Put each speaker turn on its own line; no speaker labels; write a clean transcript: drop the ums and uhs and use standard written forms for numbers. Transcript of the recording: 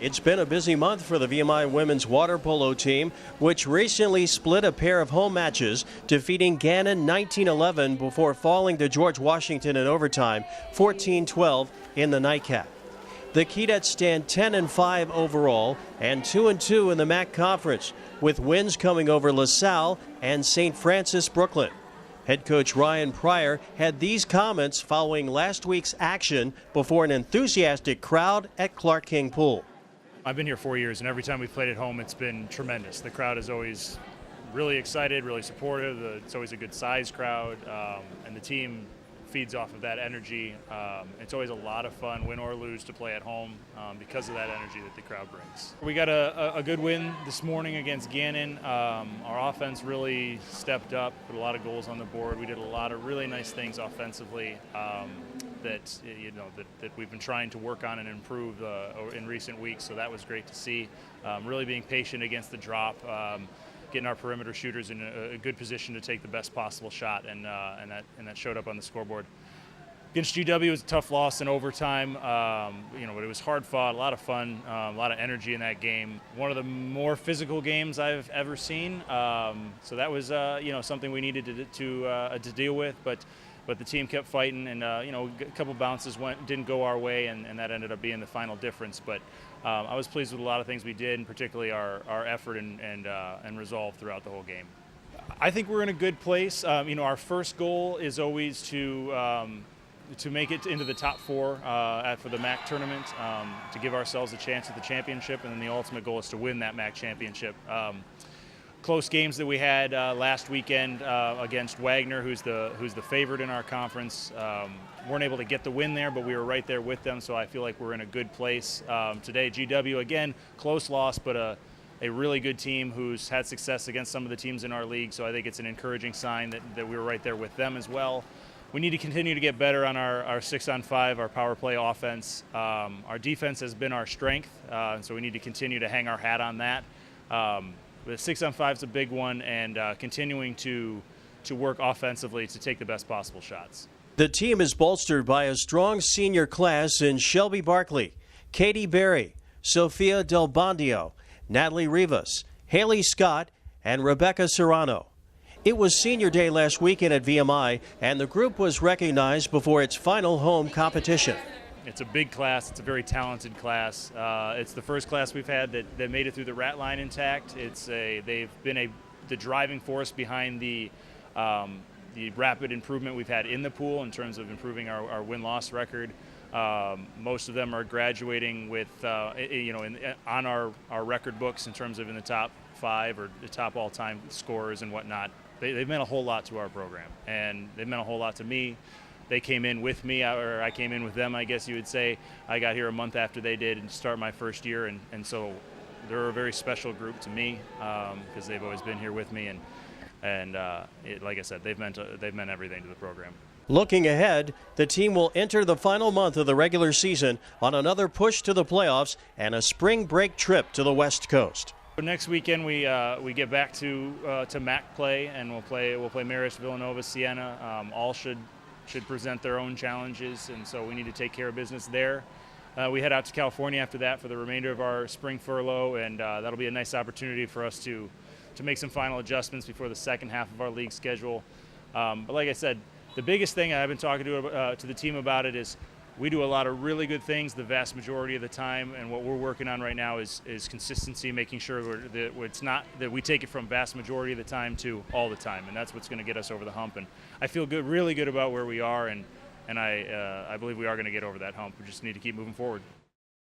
It's been a busy month for the VMI women's water polo team, which recently split a pair of home matches, defeating Gannon 19-11 before falling to George Washington in overtime, 14-12 in the nightcap. The Keydets stand 10-5 overall and 2-2 in the MAC Conference, with wins coming over LaSalle and St. Francis Brooklyn. Head coach Ryan Pryor had these comments following last week's action before an enthusiastic crowd at Clark King Pool.
I've been here 4 years, and every time we've played at home, it's been tremendous. The crowd is always really excited, really supportive. It's always a good sized crowd, and the team feeds off of that energy. It's always a lot of fun, win or lose, to play at home because of that energy that the crowd brings. We got a good win this morning against Gannon. Our offense really stepped up, put a lot of goals on the board. We did a lot of really nice things offensively that we've been trying to work on and improve in recent weeks. So that was great to see. Really being patient against the drop. Getting our perimeter shooters in a good position to take the best possible shot, and that showed up on the scoreboard. Against GW, it was a tough loss in overtime, but it was hard fought, a lot of fun, a lot of energy in that game. One of the more physical games I've ever seen, so that was something we needed to deal with, but the team kept fighting, and a couple bounces didn't go our way, and that ended up being the final difference. But I was pleased with a lot of things we did, and particularly our effort and resolve throughout the whole game. I think we're in a good place. Our first goal is always to make it into the top four for the MAC tournament, to give ourselves a chance at the championship, and then the ultimate goal is to win that MAC championship. Close games that we had last weekend against Wagner, who's the favorite in our conference. Weren't able to get the win there, but we were right there with them, so I feel like we're in a good place. Today, GW, again, close loss, but a really good team who's had success against some of the teams in our league, so I think it's an encouraging sign that we were right there with them as well. We need to continue to get better on our 6-on-5, our power play offense. Our defense has been our strength, so we need to continue to hang our hat on that. The 6-on-5 is a big one, and continuing to work offensively to take the best possible shots.
The team is bolstered by a strong senior class in Shelby Barkley, Katie Berry, Sophia Del Bondio, Natalie Rivas, Haley Scott, and Rebecca Serrano. It was senior day last weekend at VMI, and the group was recognized before its final home competition.
It's a big class. It's a very talented class. It's the first class we've had that made it through the rat line intact. They've been the driving force behind the rapid improvement we've had in the pool in terms of improving our win-loss record. Most of them are graduating with on our record books in terms of in the top 5 or the top all-time scorers and whatnot. They've meant a whole lot to our program, and they've meant a whole lot to me. They came in with me, or I came in with them, I guess you would say. I got here a month after they did and start my first year, and so they're a very special group to me because they've always been here with me, and like I said, they've meant everything to the program.
Looking ahead, the team will enter the final month of the regular season on another push to the playoffs and a spring break trip to the West Coast.
Next weekend we get back to MAC play, and we'll play Marist, Villanova, Siena. All should present their own challenges, and so we need to take care of business there. We head out to California after that for the remainder of our spring furlough, and that'll be a nice opportunity for us to make some final adjustments before the second half of our league schedule. But like I said, the biggest thing I've been talking to the team about it is we do a lot of really good things the vast majority of the time, and what we're working on right now is consistency, making sure that it's not that we take it from vast majority of the time to all the time, and that's what's going to get us over the hump. And I feel really good about where we are, and I believe we are going to get over that hump. We just need to keep moving forward.